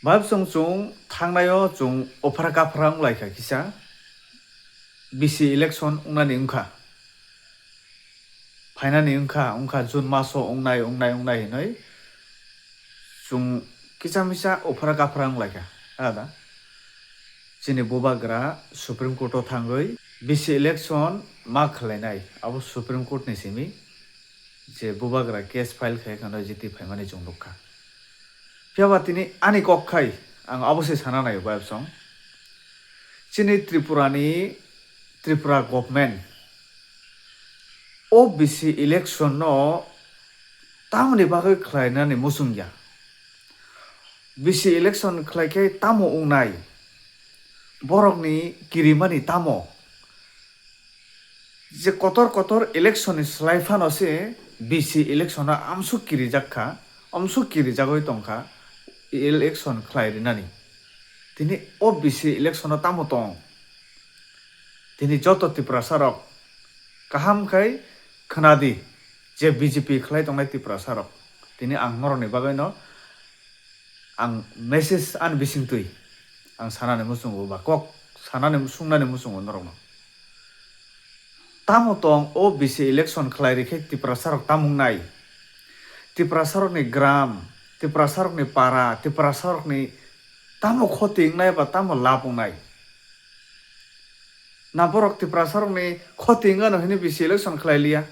Bab chung thangnayo chung ofra kapra unglaika kisa BC election ungnani ungkha Paina ni ungkha June maso ungnai hinoi chung kisa ofra kapra unglaika ada chini bobagra Supreme Court o thangoi BC election ma khlainai abo Supreme Court ni simi je bobagra case file khai khano jiti phaimani chung lokha Piawa tini ani kokkai ang abose sana nayo bayab song chini Tripura government OBC election no Tamoni bagai khlainani Mwchung ya BC election khlaikai tamo ungnai Borokni kirimani tamo je kotor election is laifano se BC election na amsuk kirijakha amsuk kirijagoi tongkha election khlai rinani tini OBC election na tamo tong tini joto Tiprasa rok kaham khai khnadi je BJP khlai tongnai Tiprasa rok tini ang noroni bagai no ang message an bisingtui ang sanane Mwchung ba kok sanane sungnane Mwchung norok no tamo tong OBC election khlai rikhe Tiprasa rok tamung nai Tiprasa rok ni gram Tiprasa rok ni para Tiprasa rok ni tamo khoting nai ba tamo lapung nai na borok Tiprasa rok ni khoting ano hini BC election khlai liya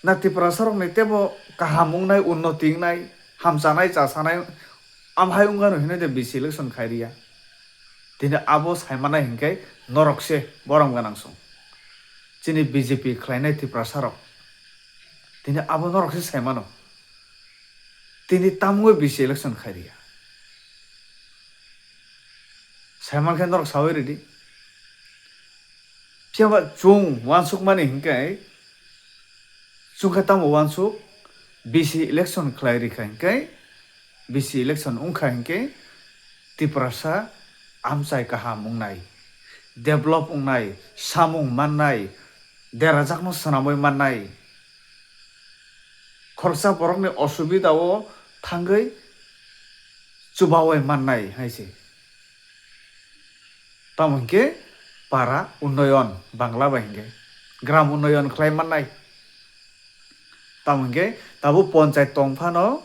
na Tiprasa rok ni tebo kahamung nai unnoting nai hamsanai chasanai amhai ungano hini de BC election khlai riya tini abo saimana hingkai norok se borom ganang song chini BJP khlainai Tiprasa rok tini abo norok se saimano tini tamungoi BC election khairia saiman khan norok sawoi redi piawa chung wansuk mani hingkai chungkha tamo wansuk BC election khlairi hingkai BC election ungkha hingkai Tiprasa amchai kaham ungnai develop ungnai samung mannai derajakno sanamoi mannai khorsa borokni osubida o thangoi chubawai mannai haise tamungke para unnoyon bangla bahingke gram unnoyon khlai mannai tamungke tabu panchayat tongphano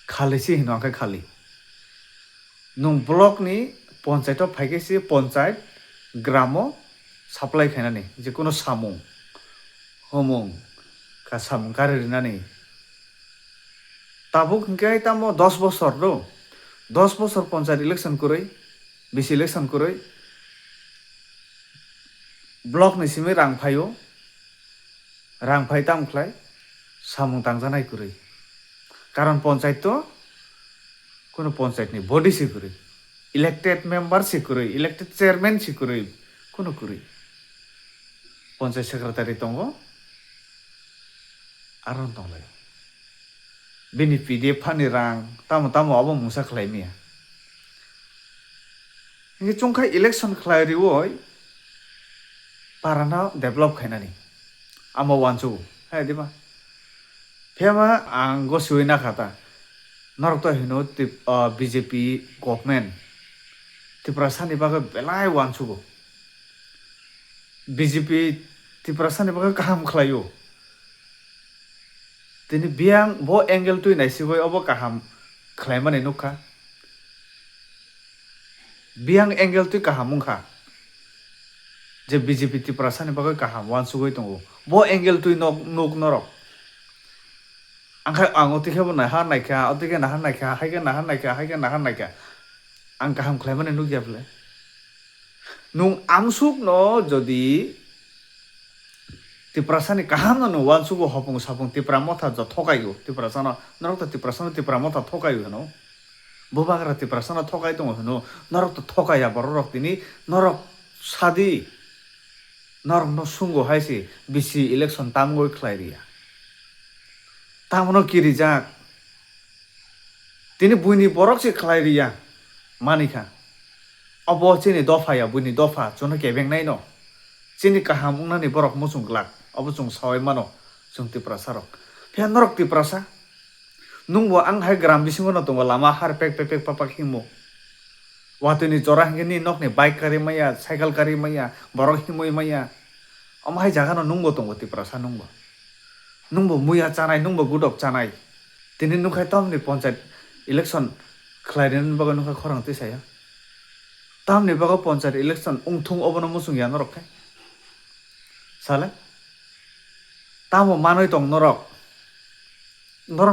khali si hinongkai khali nung block ni panchayat o phaike si panchayat gramo supply khainani je kono samung homung ka samung kari rinani tabuk hingkai tamo 10 bosor do 10 bosor panchayat election kuroi BC election kuroi block ni simi rang phai tam khlai samung tangjanai kuroi karon panchayat to kono panchayat ni body si kuroi elected member si kuroi elected chairman si kuroi kono kuroi panchayat secretary tongo aron tonglai bini PDF phani rang tamo abo musa khlai miya ngi chungkhai election khlai riwoi parana develop khainani amo wanchu hai diba phema ango suina khata norok to hino BJP government Tiprasa ni bagai belai wanchu go BJP Tiprasa ni bagai kaham khlayo tini biang bo angle tui nai sigoi obo kaham khlaimani nukha biang angle tui kaham mungkha je BJP Tiprasa ni bagai kaham wansugoi tongo bo angle tui nuk norok angkai angoti khebo na ha naikha otike na ha naikha haike na ha naikha ang kaham khlaimani nuk jable nung amsuk no jodi Tiprasa ni kaham no wansugo hopung sapung Tipra motha jo thokayo Tiprasa no norok to Tiprasa no Tipra motha thokayo no bobagra Tiprasa no thokai tong no norok to thokaya borok tini norok sadi norok no sungo haisi BC election tamgoi khlairia tamono kirijak tini buini borok se khlairia manikha abo chini dofaya buini dofa chono kebeng nai no chini kaham ungnani borok Mwchung glak abo chung sawoi mano chung Tiprasa rok phe norok Tiprasa nungbo ang hai gram bisingo no tongo lama har pek papak himo watuni jora hingeni nokni bike kari maya cycle kari maya borok himoi maya amhai jaga no nungbo tongo Tiprasa nungbo muya chanai nungbo gudok chanai tini nukhai tamni panchayat election khlaiden baga nukhai khorang tisaya tamni baga panchayat election ungthung obono musung ya norok khai sale tamo manoi tong norok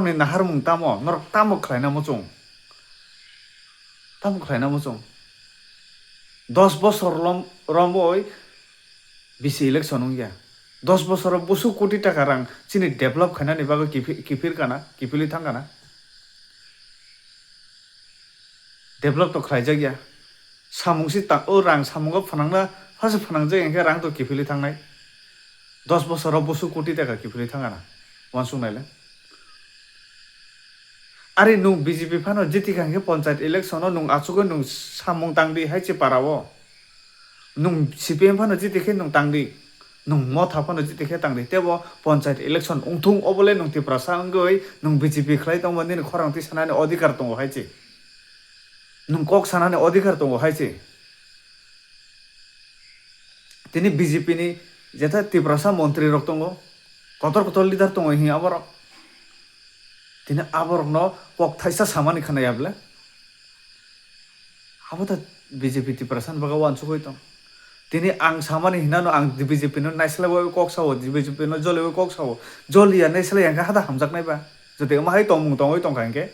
ni naharmung tamo norok tamo khlaina Mwchung tamo khlaina Mwchung 10 বছর রম্বই BC election উইয়া 10 বছর বসু কোটি টাকা রাং চিনি develop খাইনানি বাগো কিফির কানা কিফিলি থাঙ্গানা develop তো খাইजा गया সামুংসি তা ও রাং সামুঙ্গ ফানাংনা ফাসে ফানাংজে এঙ্কে রাং তো কিফিলি থাंनाय 10 বছর বসু কোটি টাকা কিফিলি থাঙ্গানা ওয়ানসুং নাইলে আরে নুং বিজেপি ফানো জিতি খাঙ্গে পঞ্চায়েত ইলেকশন নুং আচুগো নুং সামুং তাংদি হাইচে পারাও নুং সিপিএম ফানো জিতি খে নুং তাংদি নুং মথা ফানো জিতি খে তাংদি তেবো পঞ্চায়েত ইলেকশন উংথুং অবলে নুং Tiprasa angoi নুং বিজেপি খাই তং মন্দির খরাংতি সানানি অধিকার তং হাইচে নুং কক সানানি অধিকার তং হাইচে তিনি বিজেপি নি যেটা Tiprasa মন্ত্রী রক তং কতর লিডার তং হি আবার তিনি আবরনো কক থাইসা সামানি খানায়াবলে আবতা বিজেপি Tiprasa বাগাওয়ান সুকই তং তিনি আং সামানি হিনানো আং বিজেপি নো নাইসলাবো কক সাও বিজেপি নো জলেবো কক সাও জলিয়া নাইসলা ইয়াঙ্কা হাদা হামজাক নাইবা যদি মাহাই তংমুং তংই তংখাঙ্গে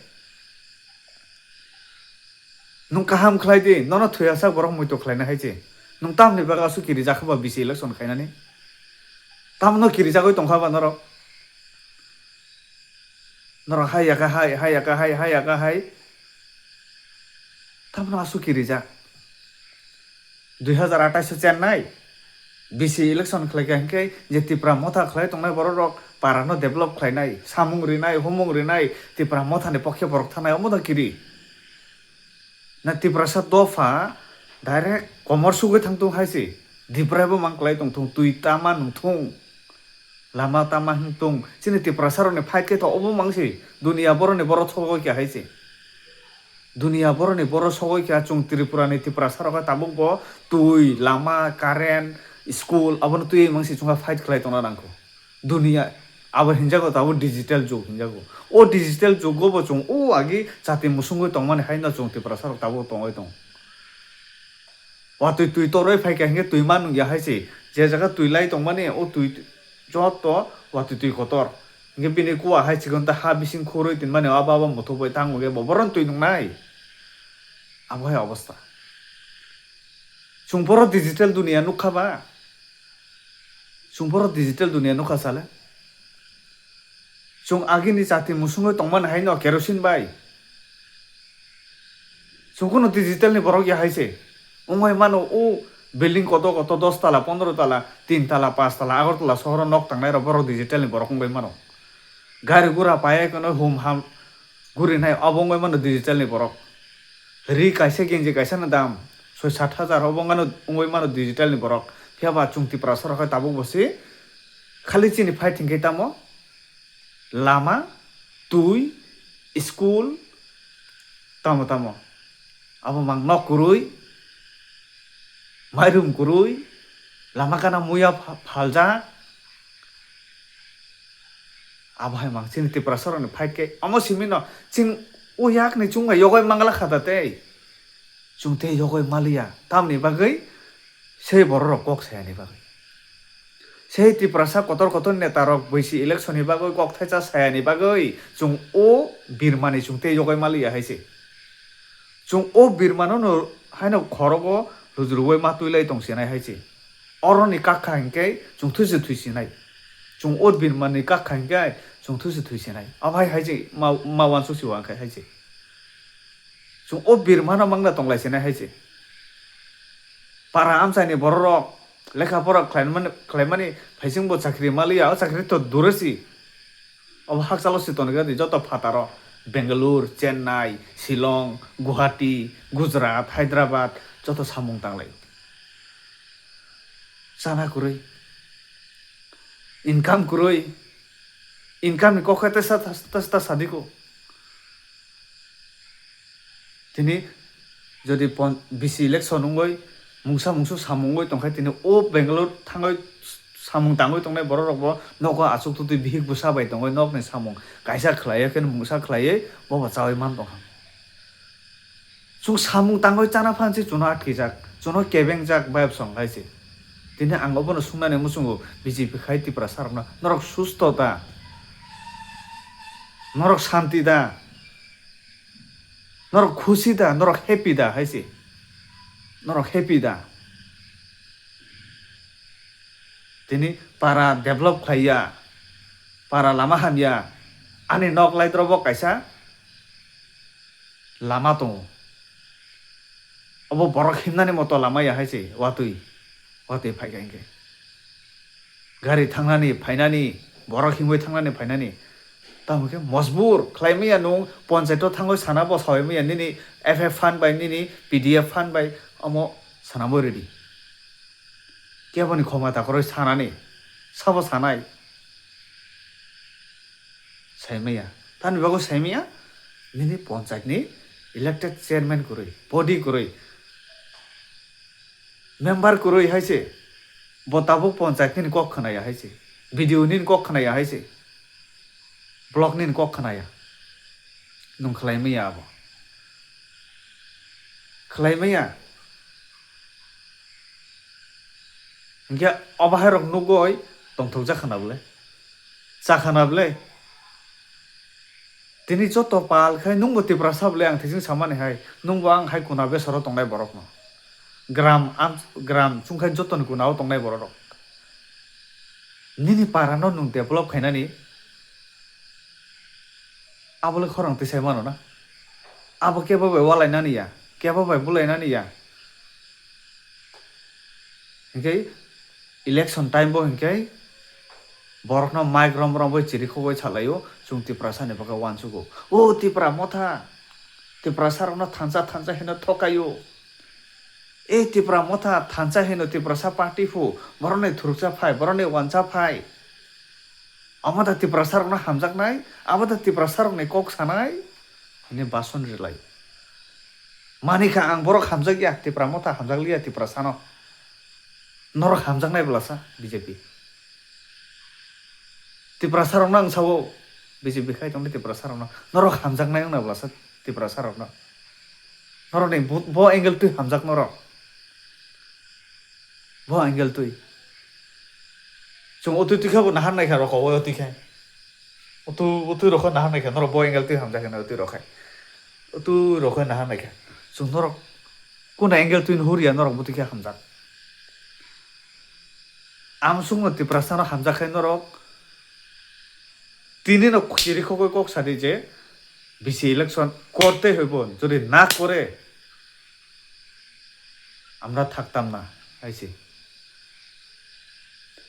নুং কাহাম খ্লাইদি নন থুয়াসা বরক মইতো খ্লাইনা হাইছে নুং তামনি বাগা সুকিরি জাখাবা বিসি ইলেকশন খাইনানি তামনো কিরি জাগই তংখাবা নরক নরক হাইয়াকা হাই তামনো আসুকিরি যা 2028 চেন্নাই বিসি ইলেকশন খাইখাঙ্কে যে Tipra মথা খাই তংনাই বড় rock পারানো develop খাইনাই সামুং Rinnai হুমুং Rinnai Tipra মথানি পক্ষে বরক থানাই অমদা কিরি না Tiprasa দফা ডাইরেক্ট কমার্সুগে থাংতুং হাইছে দিপ্রাইবো মাংক্লাই তংথুং তুই তামা নুথুং লামা তামা হিংতুং চিনি Tiprasa রনে ফাইটকে তো অবো মাংসি দুনিয়া বড়নি বড় ছগই কে হাইছে দুনিয়া বড়নি বড় ছগই কে চুং ত্রিপুরানি Tiprasa রকা তাবুকবো তুই লামা কারেন্ট স্কুল আবন তুই মাংসি চুংা ফাইট খাই তংনা নাংখো দুনিয়া আবার হিনজাগো তাবো ডিজিটাল যুগ হিনজাগো ও ডিজিটাল যুগবো চুং ও আগে জাতি মুসুংগই তংমানি হাইনা চুং Tiprasa রক তাবো তংই তং তুই তোরই ফাইকে হিংগে তুই মানুং ইয়া হাইছে যে জায়গা তুই লাই তংমানি ও তুই যত তুই কতর হিংগে বিনি কুয়া হাইছে গন্তা হা বিসিং খরই তিন মানে আবা মথবই তাংগে ববরন তুই নংনাই আবহাই অবস্থা চুংপর ডিজিটাল দুনিয়া নুখাবা চুংপর ডিজিটাল দুনিয়া নুখা সালে চুং আগিনি জাতি মুসুংগই তংমান হাইন কেরোসিন বাই চুংকুনো ডিজিটাল নি বরক ইয়া হাইছে ওমাই মানো ও বিল্ডিং কত 10 তালা 15 তালা 3 তালা 5 তালা আগরতলা শহর নক তাংনাই বড় ডিজিটাল নি বরকংবাই মানো গাড়ি গুড়া পায়ে কোনো হুম হাম ঘুরি নাই অবঙ্গই মানো ডিজিটাল নি বরক রি কাইসে গেঞ্জি কাইসা না দাম 6-7 অবঙ্গানো ওই মানো ডিজিটাল নি বরক ফিয়াবা চুং Tiprasa রক তাবুক বসে খালি চিনি ফাইটিং কে তামো লামা তুই স্কুল তামো আবো মাং নক কুরুই মাইরুম কুরুই লামা কানা মুয়া ফালজা আবহাই মাং চিনি Tiprasa রনে ফাইট কে আমো সিমিনো চিং ওয়াক নি চুংা ইয়গই মাংলা খাদাতে চুংতে ইয়গই মালিয়া তামনি বাগৈ সেই বড় রক কক সায়ানি বাগৈ সেই Tiprasa কতর নেতা রক বৈসি ইলেকশন নি বাগৈ কক থাইচা সায়ানি বাগৈ চুং ও বীরমানি চুংতে ইয়গই মালিয়া হাইছে চুং ও বীরমানো ন হাইনো খরগো রুজরুই মাতুইলাই তংসিনাই হাইছে অরনি কাখা হিংকে চুং থুইসিনাই চুং ও বীরমানি কাখা হিংকে চুং থুইসিনাই আবহাই হাইছে মাওয়ান সুসিওয়াংখাই হাইছে চুং ও বীরমানো মাংলা তংলাইসিনাই হাইছে পারা আমসাইনি বড় রক লেখাপড়া খাইমানি ফাইসিংবো চাকরি মালিয়া চাকরি তো দূরেছি অব হাকচালসি তনগাদি যত ফাতার বেঙ্গালুর চেন্নাই শিলং গুয়াহাটি গুজরাট হায়দ্রাবাদ যত সামুং তাংলাই সানা কুরই ইনকাম নি কখাতে সাদিকো tini jodi BC election ungoi mungsu samungoi tongkhai tini o Bangalore thangoi samung tangoi tongnai borok bo nogo asuk tu bihik busa bai tongoi nok ni samung kaisa khlaiye ken mungsa khlaiye bo chawai man tong chung samung tangoi chana phansi chuno atkijak chuno kebeng jak bayab song haisi tini ang obono sungnani musungo BJP khai Tiprasa rokno norok sustota norok shanti da norok khushi da norok happy da haisi norok happy da tini para develop khaiya para lama hamya ani nok laitrobo kaisa lama tongo obo borok himnani moto lama ya haisi watui phai gaingke gari thangnani phainani borok himoi thangnani phainani tamke mosbur khlaimaya nung ponchaito thangoi sanabo sawaimaya nini FF fund by nini PDF fund by amo sanabo ready keboni khomata koroi sanani sabo sanai saimaya tan bibago saimaya nini panchayat ni elected chairman koroi body koroi member koroi haise botabuk panchayat ni kok khanaya haise video ni kok khanaya haise block ni kok khanaya nung khlaimaya abo khlaimaya Hingga obaherok nugoi tongthok jakhanable tini joto pal khai nungbo Tiprasa bole ang thijing samani hai nungbo ang hai kuna besoro tongnai borok no gram chungkhai joto ni kunao tongnai borok nini parano nung develop khainani abole khorang tisai mano na abo kebo bai walainani ya kebo bai bulainani ya hingkai election time bo hingkai borokno mic rom bo chiri khogoi chalayo chung Tiprasa ni baka wansugo o Tipra motha Tiprasa rokno thansa hino thokayo e Tipra motha thansa hino Tiprasa party fu borone thuruksa Phai borone wancha Phai amada Tiprasa rokno hamjaknai amada Tiprasa rokni kok sanai ni bason rilai manika ang borok hamjakya Tipra motha hamjakliya Tiprasa no norok hamjaknai blasa BJP Tiprasa rokno ang sawo BJP khai tongni Tiprasa rokno norok hamjaknai ang na blasa Tiprasa rokno norok ni bo angle tu hamjak norok bo angle tu chung otu tikha bo nahan nai kha roko otu khai otu rokho nahan nai kha norok bo angle tu hamjak na otu rokhai otu rokho nahan nai kha chung norok kuna angle tu huriya norok bo tikha hamjak amsung Tiprasa no hamjakhai norok tini no chiri khogoi kok sadi je BC election korte হইব যদি না করে আমরা থাকতাম না আইছি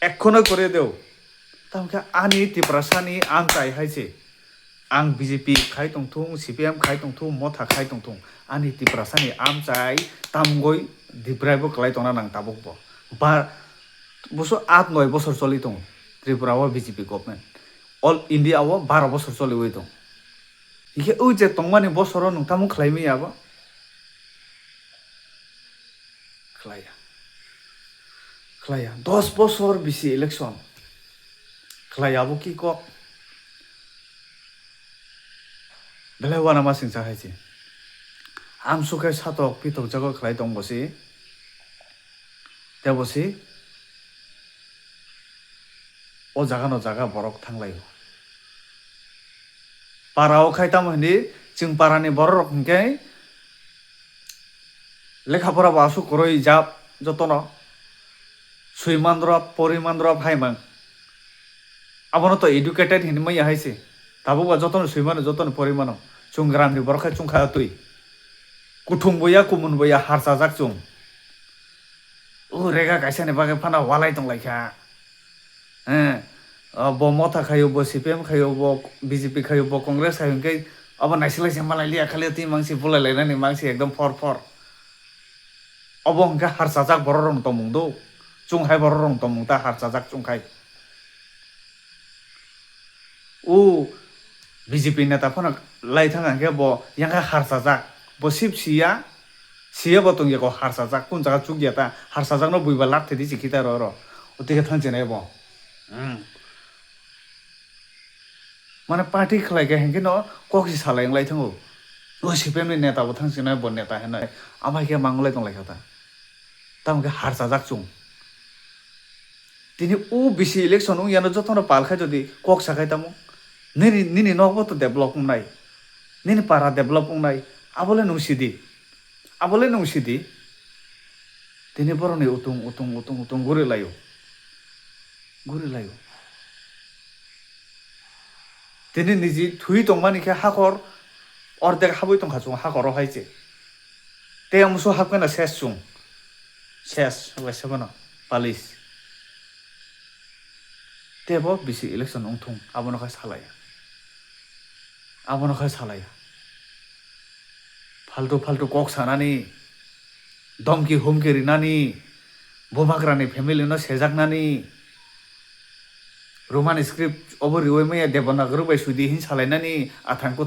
এখনো করে দেও তামকে আনি Tiprasa ni আম চাই হাইছে আং BJP খাই তংথুং CPM খাই তংথুং মথা খাই তংথুং আনি Tiprasa ni আম চাই তামগই দিপ্রাইবো ক্লাই তংনা নাং তাবকবো বা বছর 8-9 বছর চলি দं ত্রিপুরাও BJP গভর্নমেন্ট অল ইন্ডিয়াও 12 বছর চলি ওই দं ইকে ওই যে তংমানি বছর নংতামু খ্লাইমিয়াবো খ্লাইয়া 10 বছর BC ইলেকশন খ্লাইয়াবো কি কক বেলাওয়ানা মাসিং চাহাইছে আমসুখাই সাতক পিতক জাগো খ্লাই দংবসি দেবসি o jaga no jaga borok thanglayo parao khaitam hini chung parani borok hingke lekha pora basu koroi jab jotono suimandra porimandra phaimang abono to educated hini mai haise tabu ba jotono suimano jotono porimano chunggram ni borokha chungkha tui kuthung boya kumun boya harsa jak chung o rega kaisa ni bage phana walai tong laikha bo motha khayo bo CPM khayo bo BJP khayo bo Congress khayo ke abo naisilai se malai liya khali ti mangsi bulai lainani mangsi ekdom for abo hingka harsajak bororong tomungdo chunghai bororong tomungta harsajak chungkhai o BJP neta phana lai thanga ke bo yangha harsajak bosip siya botong ya ko harsajak kun jaga chukya ta harsajak no buiba lat thedi chikita ro otige thangchene bo মানে party খালাইকে হেঁকে ন cocci সালাই লাই থাঙ্গো ও সিপিএমনি নেতা বো থাংসিনা বন নেতা হেন আমাকে মাংলাই দं লাইখাতা তামকে হারসা জাকচুং তিনি ও BC election ইয়ানো যতন পালখাই যদি কক সাখাই তামো নিনি নবো তো ডেভেলপ নাই নিনি পারা ডেভেলপ নাই আবলে নংসিদি তিনি বরনি উতুং ঘুরে লাইও তিনি নিজে থুই দंमानिखे हाखर अर्धेक हाबै दंखाचुं हाखराव हायजे ते आमसो हाबगोना सेसचुं सेस वेसेबना पालिस तेबो बिसि इलेक्शन उंथुं आबनखाय सालाया फाल्तु कक सानानि दमकि हुमकि रिनानि बोमाग्रानि फेमिलि न सेजाकनानि रोमान स्क्रिप्ट ओबरिवे मैया देवनागरी बाय सुदि हिन सालायनानि आथांक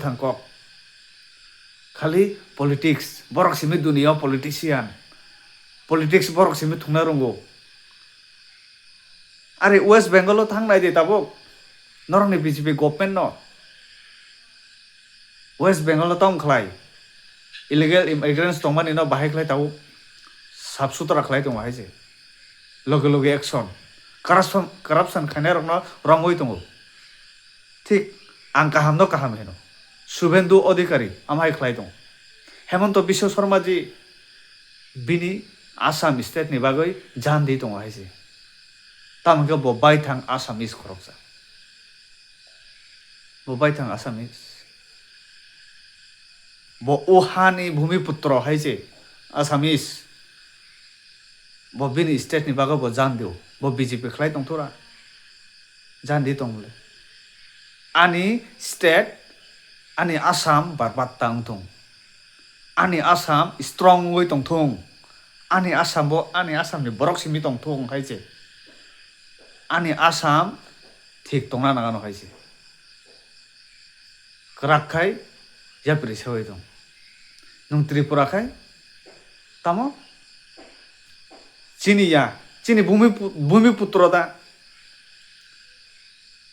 खाली पॉलिटिक्स बरक सिमी दुनिया पॉलिटिशियन पॉलिटिक्स बरक सिमी थुंना रंगो अरे वेस्ट बेंगल थांनाय दे ताबो नरनि बीजेपी गवर्नमेंट न वेस्ट बेंगल तंग खलाय इलीगल इमिग्रेंट्स दंमानि न बाहाय खलाय ताबो साफ सुथरा खलाय दं हायजे लगे एक्शन करप्शन खाने रंगई दंगो ठीक आं गाहाम हेनो शुभेन्दु अधिकारी आमाय खलाय दं हेमंत विश्व शर्मा जी बिनि आसाम स्टेट नि बागै जान्दी दं हायजे तामके बबाय थां आसामिस खरकजा बबाय थां आसामिस ब ओहानि भूमिपुत्र हायजे आसामिस बिनि स्टेट नि बागै ब जान्दियो ब बीजेपी खलाय दंथरा जान्दी दंले आनि स्टेट आनि आसाम बारबात्तां दं आनि आसाम स्ट्रं वे दंथं आनि आसामनि बरक सिमि दंथं हायजे आनि आसाम ठीक दंना नागानो हायजे कराखाय याप्रि सवै दं नों त्रिपुराखाय तामो चिनी भूमिपुत्र दा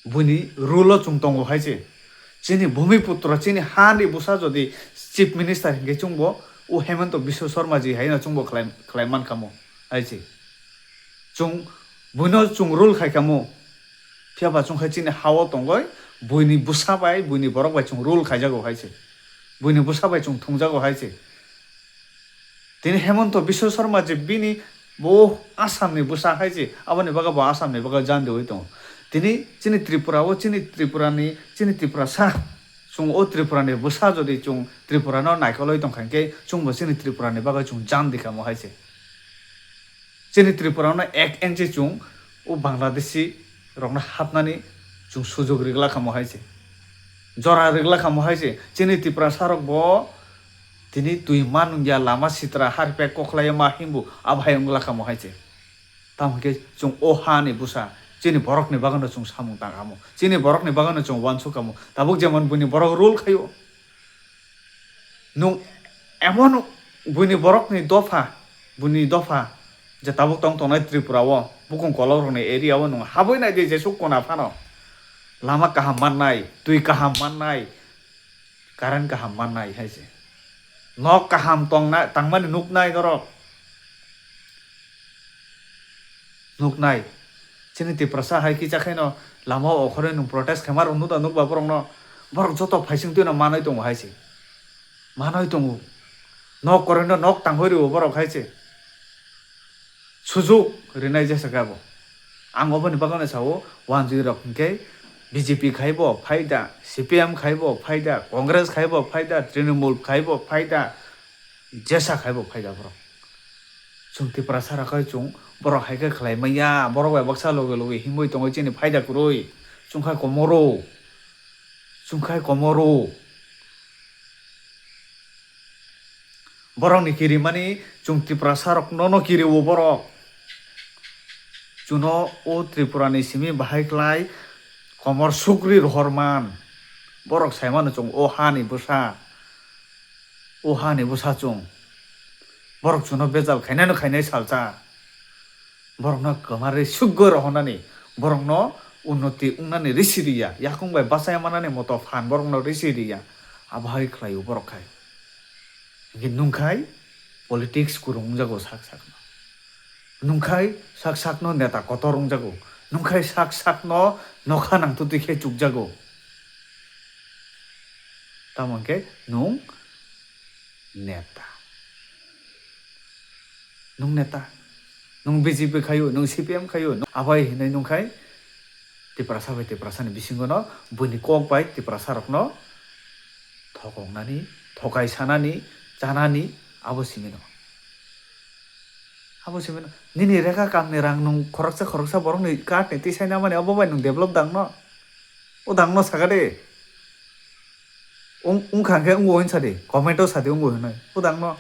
बुनि रूल चुंगतंगो हायजे चिनी भूमिपुत्र चिनी हानि बुसा जदि चीफ मिनिस्टर हिंगे चुंगबो ओ हेमंत विश्व शर्मा जी हायना चुंगबो खलाय मानखामो हायजे चुंग बुनो चुंग रूल खायखामो फियाबा चुंग हाय चिनी हावो तंगय बुनि बुसा बाय बुनि बरक बाय चुंग रूल खायजागो हायजे बुनि बुसा बाय चुंग थुंगजागो हायजे तिनि हेमंत विश्व शर्मा जी बिनि बो आसामनि बुसा हायजे आबानि बागा बो आसामनि बागा जान्दो होय दं तिनि चिनि त्रिपुरासा चुंग ओ त्रिपुरानि बुसा जदि चुंग त्रिपुरानो नायखलय दंखांके चुंग बो चिनि त्रिपुरानि बागा चुंग जान्दी खामो हायजे चिनि त्रिपुरानो एक एनजे चुंग ओ बांग्लादेशी रंना हाबनानि चुंग सुजुग रिगला खामो हायजे जरा रिगला खामो हायजे चिनि त्रिपुरा सारक बो तिनि दुई मानुंगिया लामा सित्रा हारपे कखलाय मा हिंबु आबहायंगला खामो हायजे तामके चुंग ओ हानि बुसा चिनि बरकनि बागानो चुंग सामुं तांगामो चिनि बरकनि बागानो चुंग वानसु खामो ताबुक जेमन बुनि बरक रूल खायो नुं एमन बुनि बरकनि दफा जे ताबुक तंग तंनाय त्रिपुरावो बुकुं कलरनि एरियावो नुं हाबैनाय दे जेसु कोना फानो लामा काहाम माननाय दुई काहाम माननाय कारेन्ट काहाम माननाय हायजे नक काहाम तंगमानि नुकनाय दरक नुकनाय चिनि तिप्रसा हायखि जाखायनो लामा अखरे नु प्रोटेस्ट खामार उनुदा नुकबा बरक जत फाइसिं तुना मानाय दं हायजे मानाय दं नक करेनो नक तांहरि बरक हायजे सुजुग रिनाय जेसगाबो आं अबनि बागाने सावो 10 रकमके बीजेपी खाइबो फायदा सीपीएम खाइबो फायदा कांग्रेस खाइबो फायदा तृणमूल खाइबो फायदा जेसा खाइबो फायदा बरक चुंग तिप्रासा राखाय चुंग बरक हायके खलाय मैया बरक बाय बक्सा लगे हिमय दंग चिनि फायदा कुरुय चुंखाय कमरो बरक नि किरि मानि चुंग तिप्रासा रक ननो किरि वो बरक चुनो ओ त्रिपुरानि सिमि बाहायख्लाय कमर सुग्री रहरमान बरक सायमान चुंग ओ हानि Busa o ha ni busa chung borok chuno bejal khainai salcha borok no kamare sugor honani borok no unnoti ungnani risiriya yakung bai basaya manani moto phan borok no risiriya abhai khlaio borok khai nungkhai politics kurung jago sak nungkhai sak no neta kotorung jago nungkhai sak no nokha nang tu dikhe chuk jago tamangke nung neta nung BJP khayo nung CPM khayo abai hinai nungkhai Tiprasa bai Tiprasa ni bisingo no buni kok bai Tiprasa rok no thokongnani thokai sanani janani abo simino nini reka kam ni rang nung khoroksa borok ni kat ni tisaina mane abo bai nung develop dang no o dang no sagade khangke ungo hin sadi commento sadi ungo hinai o dang no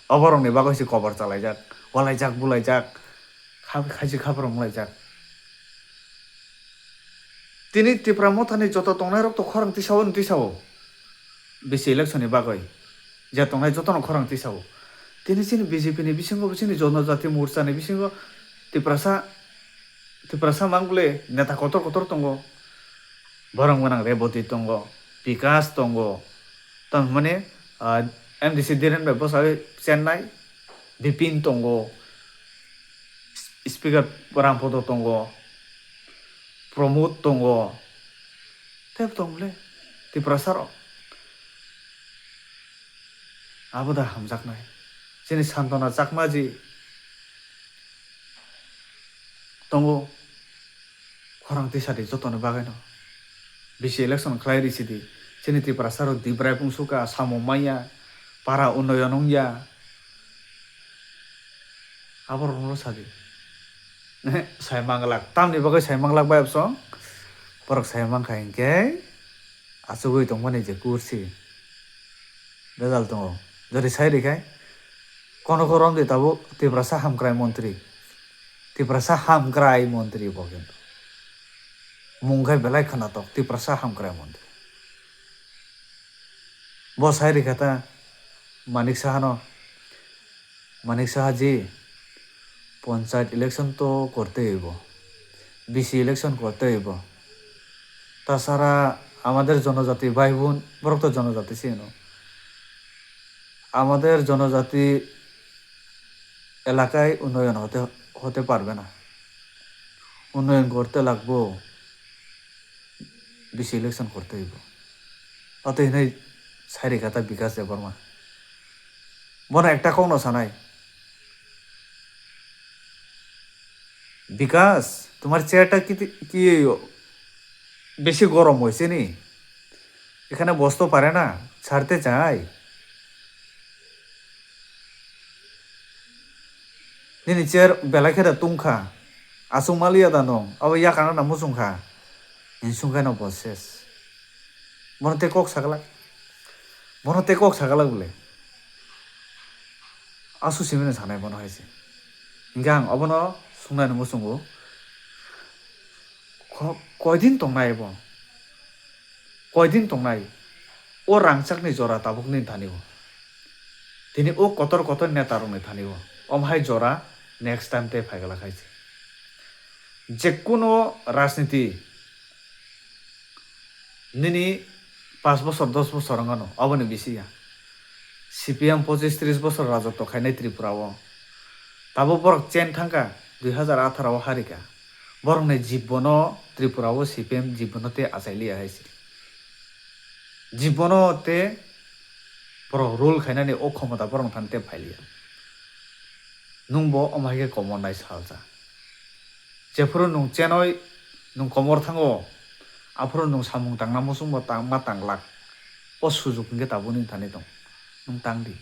oborong ni bagoi si cover chalaijak walaijak bulaijak khaisi khaborong laijak tini Tripura mothani joto tongnai rok to khorang tisao bisi election ni bagoi je tongnai joto no khorang tisao tini chini BJP ni bisingo chini jonojati morcha ni bisingo Tiprasa mangbule neta kotor tongo borong manang reboti tongo Vikas tongo tamani MDC Diren bai bosai Chennai Bipin tongo Speaker Parangpodo tongo Pramod tongo tep tongle Tiprasa rok aboda hamjaknai chini Santona Chakmaji tongo khorang tisadi jotoni bagai no bisi election khlai risidi chini Tiprasa rok dibrai pungsuka samomaya para unoyonongya aborok no sadi Saimanglak tamni bagai Saimanglak bai absong borok Saimangkha hingke achugoi tongmani je kursi bedal tongo jori sairi khai kono korom de tabo Tiprasa hamkrai montri bogen mungkai belai khana tok Tiprasa hamkrai montri bo sairi kata Manik Saha ji panchayat election तो करते ही वो BC election करते ही वो तासारा आमादेर जनजाति भाई bone बरक तो जनजाति सिनो आमादेर जनजाति एलाकाय उन्नयन होते पारबे ना उन्नयन करते लागबो BC इलेक्शन करते ही वो अतः इन्हें सारी कथा विकास दे बर्मा बना एकटा कौन सानाय বিকাশ তোমার চেয়ারটা কি বেশি গরম হয়েছে নি এখানে বসতে পারে না ছাড়তে চাই নিনি চেয়ার বেলা খেতে তুমখা আসুমালিয়া দানো আবার ইয়া কানা না মুসুংখা ইনসুংখা না বসেস মনতে কক সাগালাক বলে আসু সিমিনে সানাই মনে হয়েছে গাং অবন sungai no musungo koidin tongnai o rangchak ni jora tabuk ni thanibo tini o kotor neta rong ni thanibo omhai jora next time te phaigala khaisi jekuno rajniti nini 5 বছর 10 বছর ngano aboni bisiya CPM 25-30 বছর রাজত্ব খাইনাই ত্রিপুরাও তাবো বরক চেন থাঙ্কা 2018 হারিকা বরং নাই জীবনো ত্রিপুরাও CPM জীবনতে আসাইলিয়া হাইছি জীবনতে বড় role খাইনানি ও ক্ষমতা বরং থানতে ফাইলিয়া নুংবো অমাইকে কমর নাই সালজা যেফুরো নুং চেনয় নুং কমর থাঙ্গো আফুরো নুং সামুং তাংনা মুসুংবো তাংমা তাংলাক ও সুযোগ কে তাবুনি থানি দं নুং তাংদি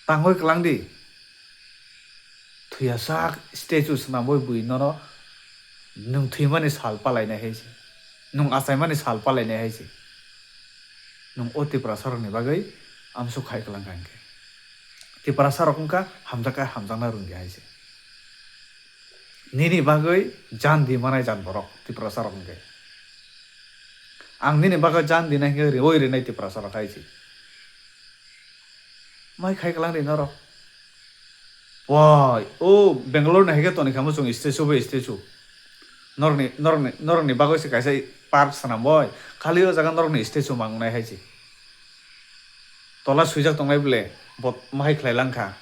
তাংহই ক্লাংদি थुया sak statue snamoi bui no nung thimani sal palaina heisi nung asaimani sal palaina heisi nung Tiprasa ni bagai amsu khai klang kangke Tiprasa rokungka hamjana rungi heisi nini bagai jan di manai jan borok Tiprasa rokungke Ang nini baga jan di nai ngeri oi re nai Tiprasa ra khai chi. Mai khai kalang ri norok. Wah, oh Bangalore na hege to ni Mwchung statue be statue. Norni bago se kaisa park sanam boy. Khali o jaga norni statue mang nai hai chi. Tola suijak tongai bele bot mahai khlai langkha.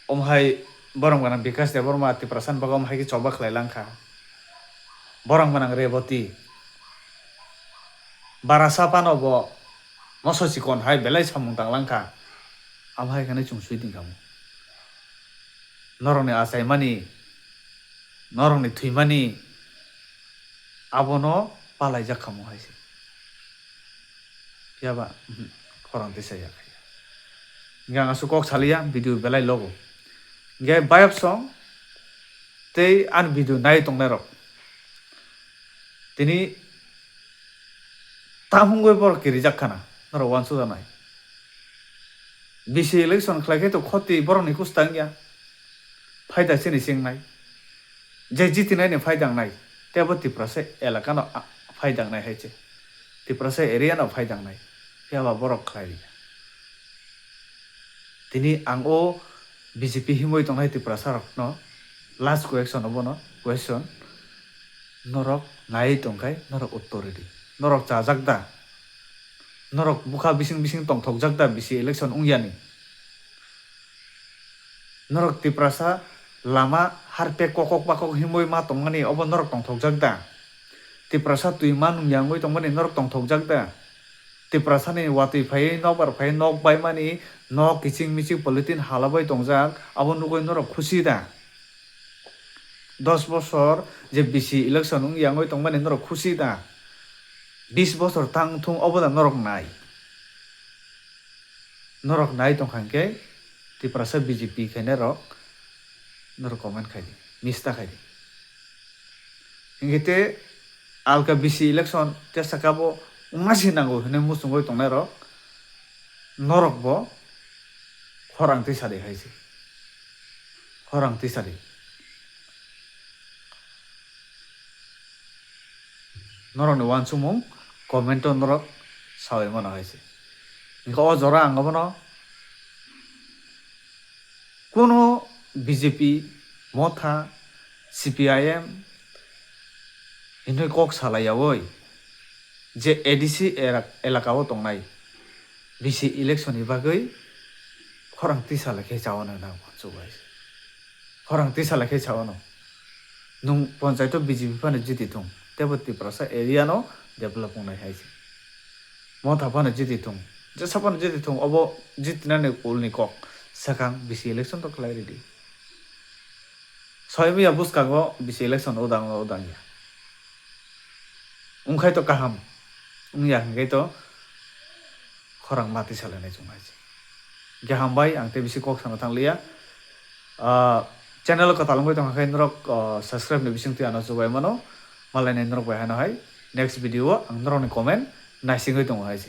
Hai borong manang bikas de borma Tiprasan bago hai ki choba khlai langkha. Borong manang reboti. Barasa pano bo moso sikon hai belai samung tang langkha. Hai kane chung sui ding kamu. Noroni asai mani. Noroni thui mani. Abono palai jak kamu hai si. Yaba korang desa ya. Ngang asu kok salia video belai logo. Ngai bayap song te an video nai tong nerok. Tini tamungoi bor kiri jakkana noro wansu da nai. BC election khlai to khoti borong ni kustang ya. Phai da sini sing nai. Je jiti nai ne phai dang nai. Tebo Tiprasa elaka no phai dang nai hai che. Tiprasa area no phai dang nai. Yaba borok khlai. Tini ang o BJP himoi tong nai Tiprasa rok no. Last question obo no question. Norok nai tong kai norok authority. Norok chajak da. Norok bukha bising tong thokjak da BC election ungyani. Norok Tiprasa lama harpe kokok bakok himoi ma tongmani obo norok tong thokjak da. Tiprasa tui manung yangoi tongmani norok tong thokjak da. Tiprasa ni watui phai nokbar phai nok bai mani nok kiching miching politin halabai tongjak abo nugoi norok khushi da. 10 বছর যে BC election yanggoi tongmani norok khushi da 20 বছর tang thung oboda norok nai tongkhangke Tiprasa BJP khaine rok norok comment khai di mista khai di ingete alka BC election te sakabo ungasi nango hene musungoi tongnai rok norok bo khorang tisari haisi khorang tisari norok ni wansumung comment norok sawoi mano haisi ingka o jora angobono kono BJP motha CPIM inoi kok salayawoi je ADC elakao tongnai BC election ni bagoi khorang tisa lakhe chawano na chubai khorang tisa lakhe chawano nung panchayato BJP phane jiti thung tebo Tiprasa area no develop nai haisi motha phane jiti thung je sapon jiti thung obo jitina ne kulni kok sakang BC election to khlai ready soimia buskago BC election udang ya ungkhai to kaham ungya ngai to khorang mati salane chungai gaham bai angte bisi kok sana thanglia channel ko talangoi tong khai norok subscribe ne bising ti ana chubai mano malai ne norok bai hana hai next video ang norok ni comment naisingoi tong hai